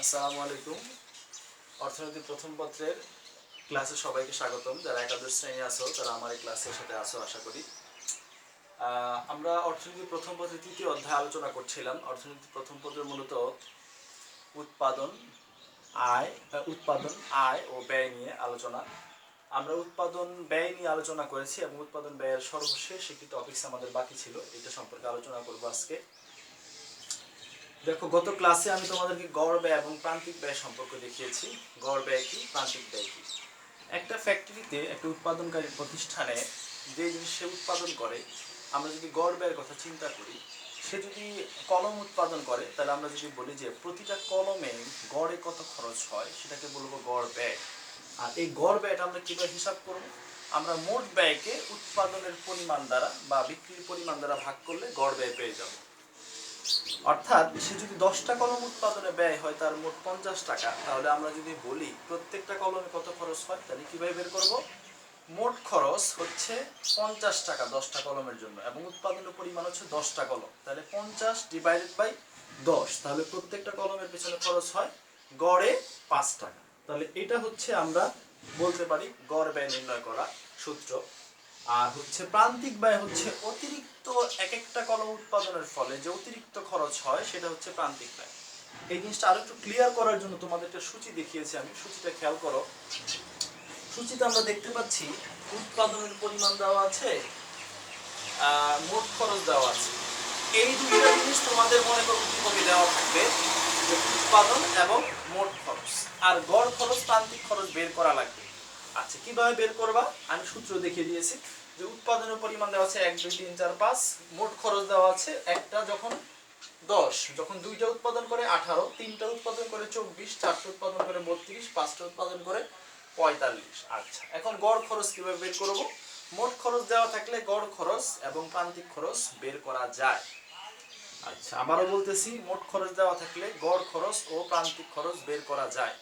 আসসালামু আলাইকুম। অর্থনীতি প্রথম পত্রের ক্লাসে সবাইকে স্বাগতম। যারা একাদশ শ্রেণী আছো তারা আমার এই ক্লাসের সাথে আছো আশা করি। আমরা অর্থনীতি প্রথম পত্রের তৃতীয় অধ্যায় আলোচনা করছিলাম। অর্থনীতি প্রথম পত্রের মূলত উৎপাদন আয় ও ব্যয় নিয়ে আলোচনা। আমরা উৎপাদন ব্যয় নিয়ে আলোচনা করেছি এবং উৎপাদন ব্যয়ের সর্বশেষ একটি টপিকস আমাদের বাকি ছিল, এটা সম্পর্কে আলোচনা করবো আজকে। দেখো, গত ক্লাসে আমি তোমাদেরকে গড় ব্যয় এবং প্রান্তিক ব্যয় সম্পর্ক দেখিয়েছি। গড় ব্যয় কি, প্রান্তিক ব্যয় কি। একটা ফ্যাক্টরিতে, একটা উৎপাদনকারী প্রতিষ্ঠানে যে জিনিস সে উৎপাদন করে, আমরা যদি গড় ব্যয়ের কথা চিন্তা করি, সে যদি কলম উৎপাদন করে তাহলে আমরা যদি বলি যে প্রতিটা কলমে গড়ে কত খরচ হয় সেটাকে বলবো গড় ব্যয়। আর এই গড় ব্যয়টা আমরা কিভাবে হিসাব করব? আমরা মোট ব্যয়কে উৎপাদনের পরিমাণ দ্বারা বা বিক্রির পরিমাণ দ্বারা ভাগ করলে গড় ব্যয় পেয়ে যাব। অর্থাৎ সে যদি 10টা কলম উৎপাদনে ব্যয় হয় তার মোট 50 টাকা, তাহলে আমরা যদি বলি প্রত্যেকটা কলমে কত খরচ হয়, তাহলে কিভাবে বের করব? মোট খরচ হচ্ছে 50 টাকা 10টা কলমের জন্য এবং উৎপাদনের পরিমাণ হচ্ছে 10টা কলম, তাহলে 50 ডিভাইডেড বাই 10, তাহলে প্রত্যেকটা কলমের পেছনে খরচ হয় গড়ে 5 টাকা। তাহলে এটা হচ্ছে আমরা বলতে পারি গড় ব্যয় নির্ণয় করা সূত্র। আর হচ্ছে প্রান্তিক ব্যয় হচ্ছে অতিরিক্ত এক একটা কলম উৎপাদনের ফলে যে অতিরিক্ত খরচ হয় সেটা হচ্ছে প্রান্তিক ব্যয়। এই জিনিসটা আরো একটু ক্লিয়ার করার জন্য তোমাদের একটা সূচি দেখিয়েছি আমি, সূচিটা খেয়াল করো। সূচিতে আমরা দেখতে পাচ্ছি উৎপাদনের পরিমাণ দেওয়া আছে, মোট খরচ দেওয়া আছে। এই দুইটা জিনিস তোমাদের মনে করো উদ্দীপকে দেওয়া থাকবে যে উৎপাদন এবং মোট খরচ, আর গড় খরচ প্রান্তিক খরচ বের করা লাগবে। আচ্ছা, কিভাবে বের করবা? আমি সূত্র দেখিয়ে দিয়েছি যে উৎপাদনের পরিমাণ দেওয়া আছে 1 2 3 4 5, মোট খরচ দেওয়া আছে একটা যখন 10, যখন দুইটা উৎপাদন করে 18, তিনটা উৎপাদন করে 24, চারটা উৎপাদন করে 32, পাঁচটা উৎপাদন করে 45। আচ্ছা, এখন গড় খরচ কিভাবে বের করব? মোট খরচ দেওয়া থাকলে গড় খরচ এবং প্রান্তিক খরচ বের করা যায়। আচ্ছা, আবারও বলতেছি, মোট খরচ দেওয়া থাকলে গড় খরচ ও প্রান্তিক খরচ বের করা যায়।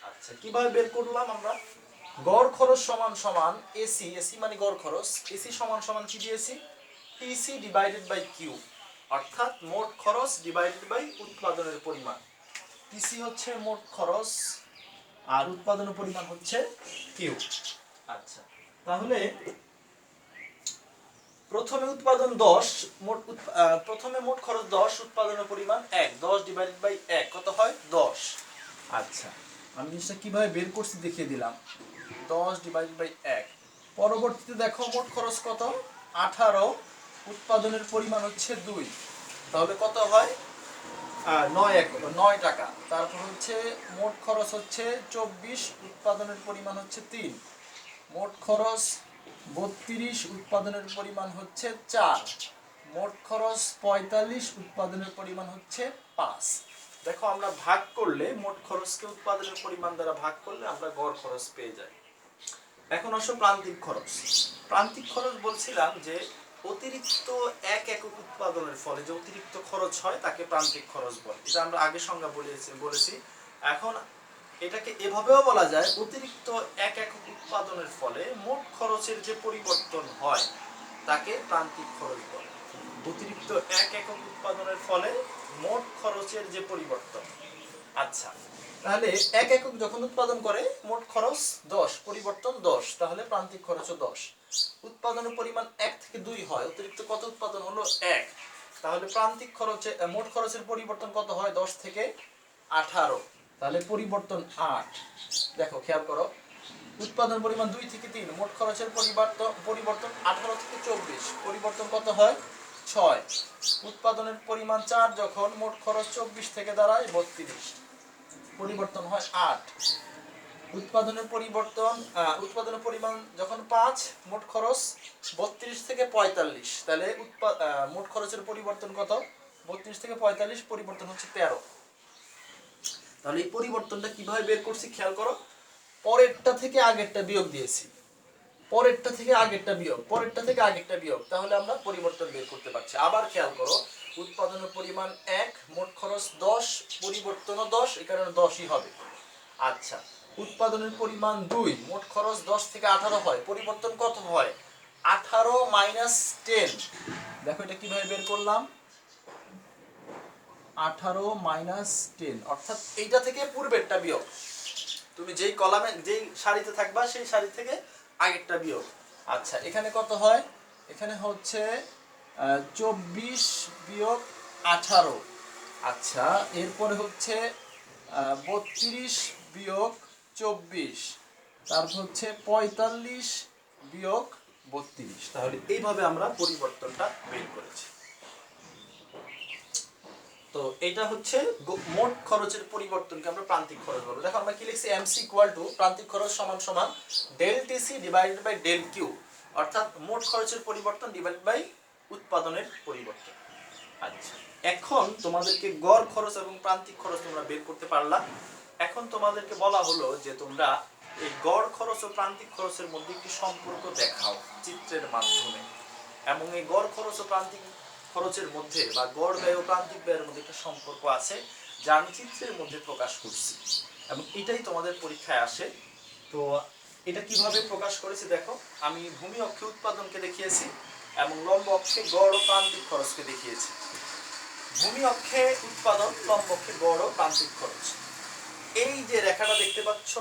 আচ্ছা, কিভাবে বের করলাম আমরা? গড় খরচ সমান সমান এসি মানে গড় খরচ, এসি সমান সমান কি দিয়েছি? টিসি ডিভাইডেড বাই কিউ, অর্থাৎ মোট খরচ ডিভাইডেড বাই উৎপাদনের পরিমাণ। টিসি হচ্ছে মোট খরচ আর উৎপাদনের পরিমাণ হচ্ছে কিউ। আচ্ছা, তাহলে প্রথমে উৎপাদন 10, প্রথমে মোট খরচ 10, উৎপাদনের পরিমাণ 1, 10 ডিভাইডেড বাই 1 কত হয়? 10। আচ্ছা, আমি জিনিসটা কিভাবে বের করছি দেখিয়ে দিলাম। 10 ডিভাইডেড বাই 1। পরবর্তীতে দেখো মোট খরচ কত? 18, উৎপাদনের পরিমাণ হচ্ছে 2, তাহলে কত হয়? 9 টাকা। তারপর হচ্ছে মোট খরচ হচ্ছে 24, উৎপাদনের পরিমাণ হচ্ছে 3, মোট খরচ 32, উৎপাদনের পরিমাণ হচ্ছে 4, মোট খরচ 45, উৎপাদনের পরিমাণ হচ্ছে 5। দেখো, আমরা ভাগ করলে মোট খরচকে উৎপাদনের পরিমাণ দ্বারা ভাগ করলে আমরা গড় খরচ পেয়ে যাই। এখন আসো প্রান্তিক খরচ। প্রান্তিক খরচ বলছিলাম যে অতিরিক্ত এক একক উৎপাদনের ফলে যে অতিরিক্ত খরচ হয় তাকে প্রান্তিক খরচ বলে, এটা আমরা আগে সংজ্ঞা বলেছি। এখন এটাকে এভাবেও বলা যায়, অতিরিক্ত এক একক উৎপাদনের ফলে মোট খরচের যে পরিবর্তন হয় তাকে প্রান্তিক খরচ বলে। অতিরিক্ত এক একক উৎপাদনের ফলে মোট খরচের যে পরিবর্তন। আচ্ছা, তাহলে এক একক যখন উৎপাদন করে মোট খরচ 10, পরিবর্তন 10, তাহলে প্রান্তিক খরচও 10। উৎপাদনের পরিমাণ 1 থেকে 2 হয়, অতিরিক্ত কত উৎপাদন হলো? 1, তাহলে প্রান্তিক খরচে মোট খরচের পরিবর্তন কত হয়? 10 থেকে 18, তাহলে পরিবর্তন 8। দেখো, খেয়াল করো, উৎপাদন পরিমাণ 2 থেকে 3, মোট খরচের পরিবর্তন 18 থেকে 24, পরিবর্তন কত হয়? 6। উৎপাদনের পরিমাণ 4 যখন, মোট খরচ 24 থেকে দাঁড়ায় 32, পরিবর্তন হয় 8। উৎপাদনের পরিমাণ যখন 5, মোট খরচ 32 থেকে 45, তাহলে মোট খরচের পরিবর্তন কত? 32 থেকে 45, পরিবর্তন হচ্ছে 13। তাহলে এই পরিবর্তনটা কিভাবে বের করছি খেয়াল করো। পরেরটা থেকে আগেরটা বিয়োগ দিয়েছি, পরেরটা থেকে আগেরটা বিয়োগ, পরেরটা থেকে আগেরটা বিয়োগ, তাহলে আমরা পরিবর্তন বের করতে পারছি। আবার খেয়াল করো, উৎপাদনের পরিমাণ 1, মোট খরচ 10, পরিবর্তনও 10, এই কারণে 10ই হবে। আচ্ছা, উৎপাদনের পরিমাণ 2, মোট খরচ 10 থেকে 18 হয়, পরিবর্তন কত হয়? 18 - 10। দেখো এটা কিভাবে বের করলাম। 18 মাইনাস 10, অর্থাৎ এইটা থেকে পূর্বেরটা বিয়োগ। তুমি যেই কলামে যেই সারিতে থাকবা সেই সারি থেকে আগেরটা বিয়োগ। আচ্ছা, এখানে কত হয়? এখানে হচ্ছে 24 বিয়োগ 18। আচ্ছা, এরপরে হচ্ছে 32 বিয়োগ 24, তারপর হচ্ছে 45 বিয়োগ 32। তাহলে এইভাবে আমরা পরিবর্তনটা বের করেছি। তো এটা হচ্ছে মোট খরচের পরিবর্তনকে আমরা প্রান্তিক খরচ বলবো। দেখো আমরা কি লিখছি, এমসি ইকুয়াল টু প্রান্তিক খরচ সমান সমান del TC divided by del Q, অর্থাৎ মোট খরচের পরিবর্তন ডিভাইডেড বাই উৎপাদনের পরিবর্তন। আচ্ছা, এখন তোমাদেরকে গড় খরচ এবং প্রান্তিক খরচ তোমরা বের করতে পারলা। এখন তোমাদেরকে বলা হলো যে তোমরা এই গড় খরচ ও প্রান্তিক খরচের মধ্যে একটি সম্পর্ক দেখাও চিত্রের মাধ্যমে, এবং এই গড় খরচ ও প্রান্তিক খরচের মধ্যে বা গড় ব্যয় ও প্রান্তিক ব্যয়ের মধ্যে একটা সম্পর্ক আছে যা আমি চিত্রের মধ্যে প্রকাশ করছি, এবং এটাই তোমাদের পরীক্ষায় আসে। তো এটা কিভাবে প্রকাশ করেছি দেখো, আমি ভূমি অক্ষে উৎপাদনকে দেখিয়েছি এবং লম্ব অক্ষে গড় ও প্রান্তিক খরচকে দেখিয়েছি। ভূমি অক্ষে উৎপাদন, লম্ব অক্ষে গড় ও প্রান্তিক খরচ। এই যে রেখাটা দেখতে পাচ্ছ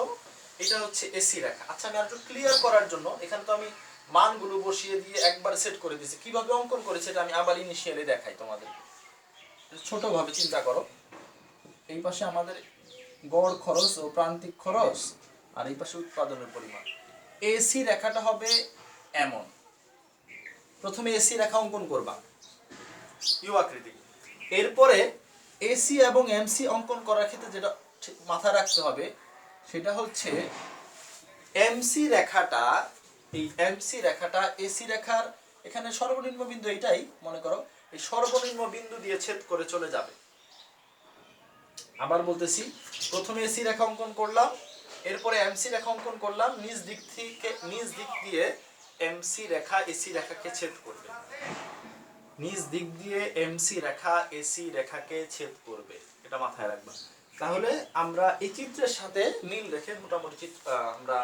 এটা হচ্ছে এসি রেখা। আচ্ছা, আমি আরেকটু ক্লিয়ার করার জন্য এখানে তো আমি মানগুলো বসিয়ে দিয়ে একবার সেট করে দিয়েছি, কিভাবে অঙ্কন করেছি এটা আমি আবার ইনিশিয়ালি দেখাই তোমাদের। ছোটভাবে চিন্তা করো, এই পাশে আমাদের গড় খরচ ও প্রান্তিক খরচ আর এই পাশে উৎপাদনের পরিমাণ। এসি রেখাটা হবে এমন, প্রথমে এসি রেখা অঙ্কন করবা ইউ আকৃতি। এরপরে এসি এবং এমসি অঙ্কন করার ক্ষেত্রে যেটা মাথায় রাখতে হবে সেটা হচ্ছে এমসি রেখাটা, এই এমসি রেখাটা এসি রেখার এখানে সর্বনিম্ন বিন্দু এইটাই মনে করো, এই সর্বনিম্ন বিন্দু দিয়ে ছেদ করে চলে যাবে। আবার বলতেছি, প্রথমে এসি রেখা অঙ্কন করলাম, এরপরে এমসি রেখা অঙ্কন করলাম, নিজ দিক দিয়ে এমসি রেখা এসি রেখাকে ছেদ করবে, নিজ দিক দিয়ে এমসি রেখা এসি রেখাকে ছেদ করবে, এটা মাথায় রাখবা। তাহলে আমরা এই চিত্রের সাথে মিল রেখে মোটামুটি আমরা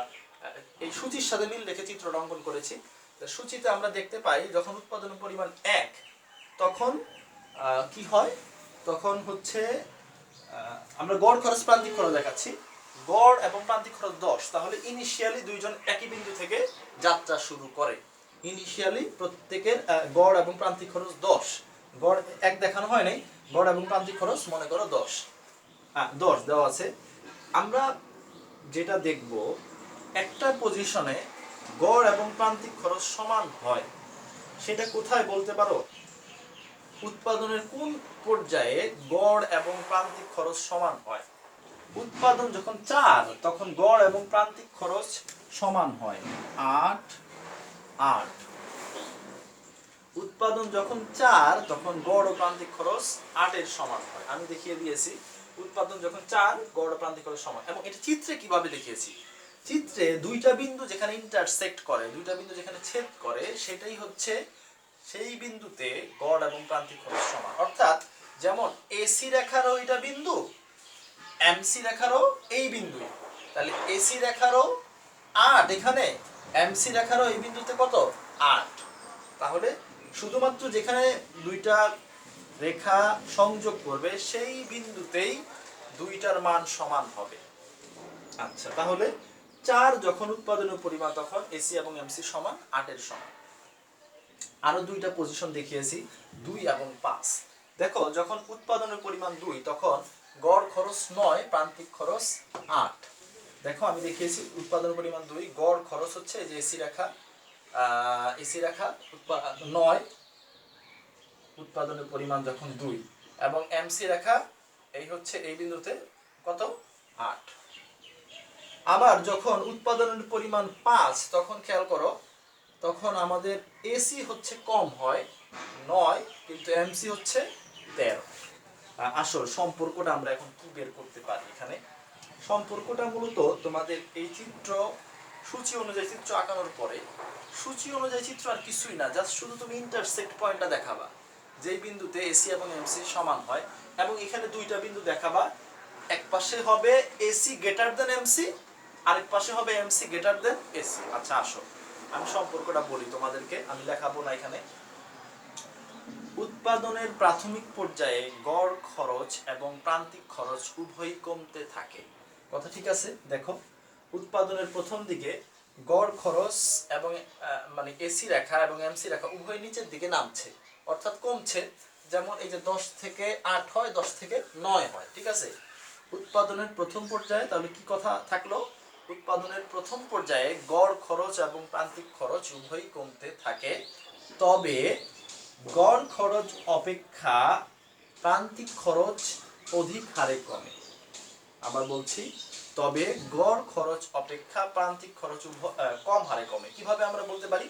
এই সূচির সাথে মিল রেখে চিত্রটা অঙ্কন করেছি। সূচিতে আমরা দেখতে পাই যখন উৎপাদনের পরিমাণ 1 তখন কি হয়, তখন হচ্ছে আমরা গড় খরচ প্রান্তিক খরচ দেখাচ্ছি, গড় এবং প্রান্তিক খরচ 10। তাহলে ইনিশিয়ালি দুইজন একই বিন্দু থেকে যাত্রা শুরু করে, ইনিশিয়ালি প্রত্যেকের গড় এবং প্রান্তিক খরচ 10, গড় 1 দেখানো হয় নাই, গড় এবং প্রান্তিক খরচ মনে করো 10 দেওয়া আছে। আমরা যেটা দেখব, একটা পজিশনে গড় এবং প্রান্তিক খরচ সমান হয় সেটা কোথায় বলতে পারো? উৎপাদনের কোন পর্যায়ে গড় এবং প্রান্তিক খরচ সমান হয়? উৎপাদন যখন 4 তখন গড় এবং প্রান্তিক খরচ সমান হয় 8। উৎপাদন যখন 4 তখন গড় ও প্রান্তিক খরচ 8 এর সমান হয়। আমি দেখিয়ে দিয়েছি উৎপাদন যখন 4 গড় ও প্রান্তিক খরচ সমান। এবং এটা চিত্রে কিভাবে দেখিয়েছি, চিত্রে দুইটা বিন্দু যেখানে ইন্টারসেক্ট করে, দুইটা বিন্দু যেখানে ছেদ করে, সেটাই হচ্ছে সেই বিন্দুতে গড় এবং প্রান্তিক খরচ সমান। অর্থাৎ যেমন এসি রেখারও এটা বিন্দু, এমসি রেখারও এই বিন্দু, তাহলে এসি রেখারও 8 এখানে, এমসি রেখারও এই বিন্দুতে কত 8। তাহলে শুধুমাত্র যেখানে দুইটা রেখা সংযোগ করবে সেই বিন্দুতেই দুইটার মান সমান হবে। আচ্ছা, তাহলে 4 যখন উৎপাদনের পরিমাণ তখন এসি এবং এমসি সমান 8 এর সমান। আরো দুইটা পজিশন দেখিয়েছি 2 এবং 5। দেখো যখন উৎপাদনের পরিমাণ 2 তখন গড় খরচ 9, প্রান্তিক খরচ 8। দেখো আমি দেখিয়েছি উৎপাদনের পরিমাণ 2, গড় খরচ হচ্ছে যে এসি রেখা 9, উৎপাদনের পরিমাণ যখন 2, এবং এমসি রেখা এই হচ্ছে এই বিন্দুতে কত 8। আবার যখন উৎপাদনের পরিমাণ 5 তখন খেয়াল করো, তখন আমাদের এসি হচ্ছে কম হয় 9, কিন্তু এমসি হচ্ছে 13। আসল সম্পর্কটা আমরা এখন কি বের করতে পারি? এখানে সম্পর্কটা মূলত তোমাদের এই চিত্র সূচি অনুযায়ী চিত্র আঁকানোর পরে, সূচি অনুযায়ী চিত্র আর কিছুই না, জাস্ট শুধু তুমি ইন্টারসেক্ট পয়েন্টটা দেখাবা যেই বিন্দুতে এসি এবং এমসি সমান হয়, এবং এখানে দুইটা বিন্দু দেখাবা, এক পাশে হবে এসি গ্রেটার দেন এমসি, আরেক পাশে হবে এমসি গ্রেটার দেন এসি। আচ্ছা আসো আমি সম্পর্কটা বলি তোমাদেরকে, আমি লেখাবো না এখানে। উৎপাদনের প্রাথমিক পর্যায়ে গড় খরচ এবং প্রান্তিক খরচ উভয়ই কমতে থাকে। কথা ঠিক আছে? দেখো, উৎপাদনের প্রথম দিকে গড় খরচ এবং মানে এসি রেখা এবং এমসি রেখা উভয় নিচের দিকে নামছে, অর্থাৎ কমছে। যেমন এই যে 10 থেকে 8 হয়, 10 থেকে 9 হয়, ঠিক আছে? উৎপাদনের প্রথম পর্যায়ে তাহলে কি কথা থাকলো? উৎপাদনের প্রথম পর্যায়ে গড় খরচ এবং প্রান্তিক খরচ উভয়ই কমতে থাকে, তবে গড় খরচ অপেক্ষা প্রান্তিক খরচ অধিক হারে কমে। আবার বলছি, তবে গড় খরচ অপেক্ষা প্রান্তিক খরচ কম হারে কমে। কিভাবে আমরা বলতে পারি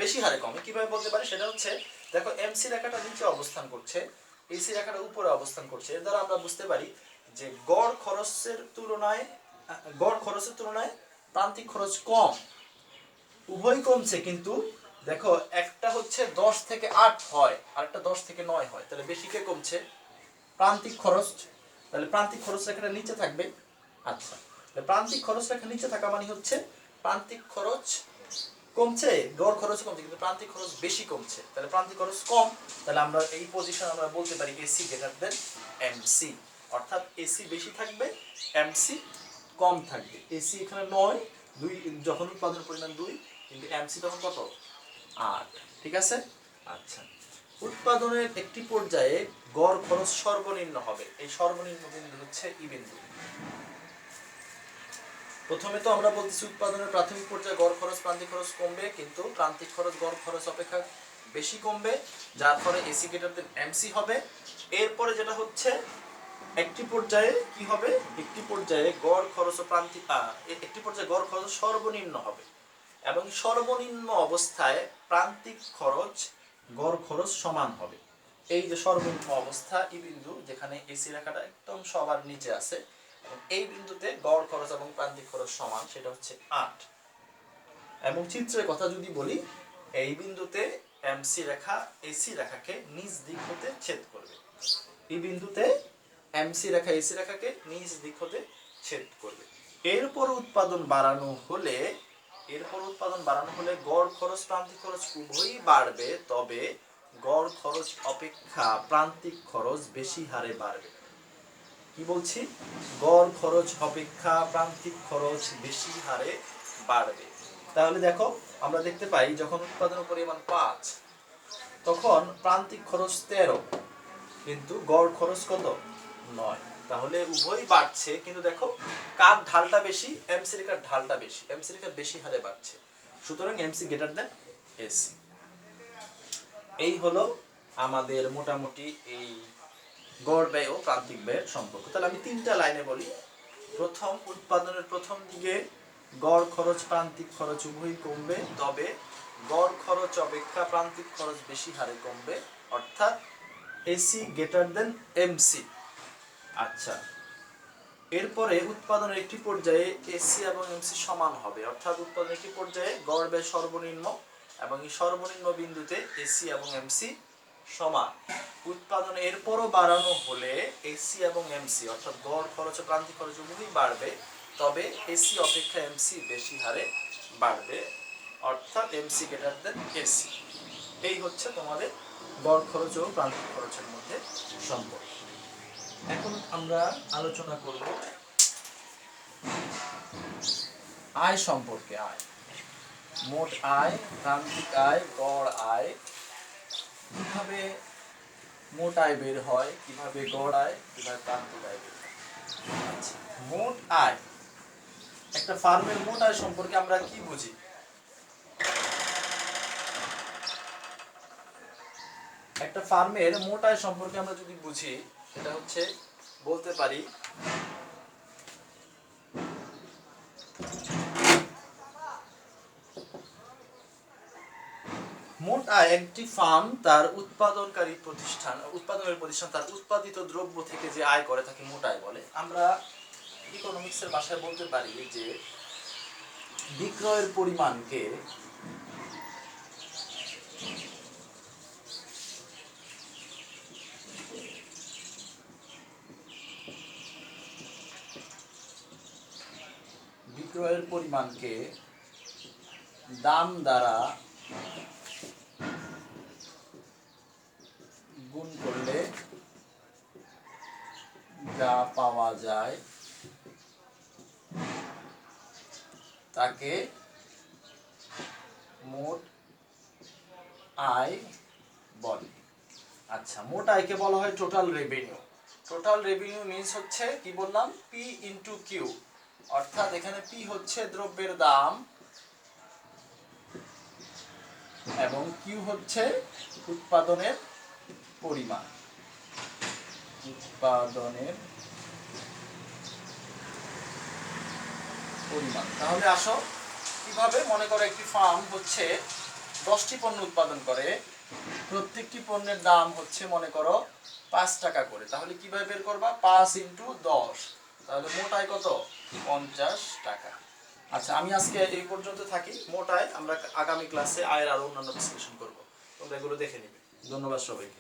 বেশি হারে কমে? কিভাবে বলতে পারি সেটা হচ্ছে, দেখো এমসি রেখাটা নিচে অবস্থান করছে, এসি রেখাটা উপরে অবস্থান করছে। এর দ্বারা আমরা বুঝতে পারি যে গড় খরচের তুলনায় প্রান্তিক খরচ কম। উভয় কমছে, কিন্তু দেখো একটা হচ্ছে 10 থেকে 8 হয় আর একটা 10 থেকে 9 হয়, তাহলে বেশি কে কমছে? প্রান্তিক খরচ। তাহলে প্রান্তিক খরচ রেখাটা নিচে থাকবে। আচ্ছা, প্রান্তিক খরচ রেখা নিচে থাকা মানে হচ্ছে প্রান্তিক খরচ কমছে, গড় খরচ কমছে, কিন্তু প্রান্তিক খরচ বেশি কমছে। তাহলে প্রান্তিক খরচ কম, তাহলে আমরা এই পজিশন আমরা বলতে পারি এসি গ্রেটার দেন এমসি, অর্থাৎ এসি বেশি থাকবে, এমসি কম থাকবে। এসি এখানে 9, 2 যখন উৎপাদন পরিমাণ 2, কিন্তু এমসি তখন কত? 8। ঠিক আছে? আচ্ছা, উৎপাদনের একটি পর্যায়ে গড় খরচ সর্বনিম্ন হবে। এই সর্বনিম্ন বিন্দু হচ্ছে ই বিন্দু। প্রথমে তো আমরা বলতেছি উৎপাদনের প্রাথমিক পর্যায়ে গড় খরচ প্রান্তিক খরচ কমবে, কিন্তু প্রান্তিক খরচ গড় খরচ অপেক্ষা বেশি কমবে, যার ফলে এসি গ্রেটার দেন এমসি হবে। এরপরে যেটা হচ্ছে, একটি পর্যায়ে কি হবে? একটি পর্যায়ে গড় খরচ ও একটি পর্যায়ে গড় খরচ সর্বনিম্ন হবে, এবং সর্বনিম্ন অবস্থায় প্রান্তিক খরচ গড় খরচ সমান হবে। এই যে সর্বনিম্ন অবস্থা ই বিন্দু, যেখানে এসি রেখাটা একদম সবার নিচে আছে, এবং এই বিন্দুতে গড় খরচ এবং প্রান্তিক খরচ সমান, সেটা হচ্ছে 8। এবং চিত্রের কথা যদি বলি, এই বিন্দুতে এমসি রেখা এসি রেখাকে নিজ দিক হতে ছেদ করবে। এই বিন্দুতে এমসি রেখা এসি রেখাকে নিজ দিক হতে ছেদ করবে। এরপর উৎপাদন বাড়ানো হলে গড় খরচ প্রান্তিক খরচ উভয়ই বাড়বে, তবে গড় খরচ অপেক্ষা প্রান্তিক খরচ বেশি হারে বাড়বে। কি বলছি? গড় খরচ অপেক্ষা প্রান্তিক খরচ বেশি হারে বাড়বে। তাহলে দেখো, আমরা দেখতে পাই যখন উৎপাদনের পরিমাণ 5, তখন প্রান্তিক খরচ 13, কিন্তু গড় খরচ কত? 9। তাহলে উভয়ই বাড়ছে, কিন্তু দেখো কার ঢালটা বেশি? এমসি রেখার ঢালটা বেশি, এমসি রেখা বেশি হারে বাড়ছে। সুতরাং এমসি গ্রেটার দেন এসি। এই হলো আমাদের মোটামুটি এই গড় ব্যয় ও প্রান্তিক ব্যয়ের সম্পর্ক। তাহলে আমি 3টা লাইনে বলি। প্রথম, উৎপাদনের প্রথম দিকে গড় খরচ প্রান্তিক খরচ উভয়ই কমবে, তবে গড় খরচ অপেক্ষা প্রান্তিক খরচ বেশি হারে কমবে, অর্থাৎ এসি গ্রেটার দেন এমসি। আচ্ছা, এরপরে উৎপাদনের একটি পর্যায়ে এসি এবং এমসি সমান হবে, অর্থাৎ উৎপাদনের একটি পর্যায়ে গড় ব্যয় সর্বনিম্ন, এবং এই সর্বনিম্ন বিন্দুতে এসি এবং এমসি সমান। উৎপাদন এরপরও বাড়ানো হলে এসি এবং এমসি অর্থাৎ গড় খরচ ও প্রান্তিক খরচ উভয়ই বাড়বে, তবে এসি অপেক্ষা এমসি বেশি হারে বাড়বে, অর্থাৎ এমসি গ্রেটার দেন এসি। এই হচ্ছে তোমাদের গড় খরচ ও প্রান্তিক খরচের মধ্যে সম্পর্ক। এখন আমরা আলোচনা করব আয় সম্পর্কে। আয়, মোট আয়, প্রান্তিক আয়, গড় আয়, কিভাবে মোট আয় বের হয়, কিভাবে গড় আয়, কিভাবে প্রান্তিক আয় বের হয়। আচ্ছা, মোট আয়, একটা ফার্মের মোট আয় সম্পর্কে আমরা কি বুঝি? একটা ফার্মের মোট আয় সম্পর্কে আমরা যদি বুঝি, সেটা হচ্ছে বলতে পারি মোট আয় একটি ফার্ম তার উৎপাদনের প্রতিষ্ঠান তার উৎপাদিত দ্রব্য থেকে যে আয় করে তাকে মোট আয় বলে। আমরা ইকোনমিক্সের ভাষায় বলতে পারি যে বিক্রয়ের পরিমাণকে দাম দ্বারা যা পাওয়া যায় তাকে মোট আয় বলে। আচ্ছা, মোট আয়কে বলা হয় total revenue. Total revenue means হচ্ছে কি বললাম, পি ইন্টু কিউ, অর্থাৎ এখানে পি হচ্ছে দ্রব্যের দাম এবং কিউ হচ্ছে উৎপাদনের পরিমাণ। উৎপাদনের পরিমাণ। তাহলে আসো কিভাবে, মনে করো একটি ফার্ম হচ্ছে 10টি পণ্য উৎপাদন করে, প্রত্যেকটি পণ্যের দাম হচ্ছে মনে করো 5 টাকা করে। তাহলে কিভাবে বের করবা, 5 ইন্টু 10, তাহলে মোট আয় কত, 50 টাকা। আচ্ছা, আমি আজকে এই পর্যন্ত থাকি। মোট আয় আমরা আগামী ক্লাসে আয়ের আরো অন্যান্য বিশ্লেষণ করব, তোমরা এগুলো দেখে নিবে। ধন্যবাদ সবাইকে।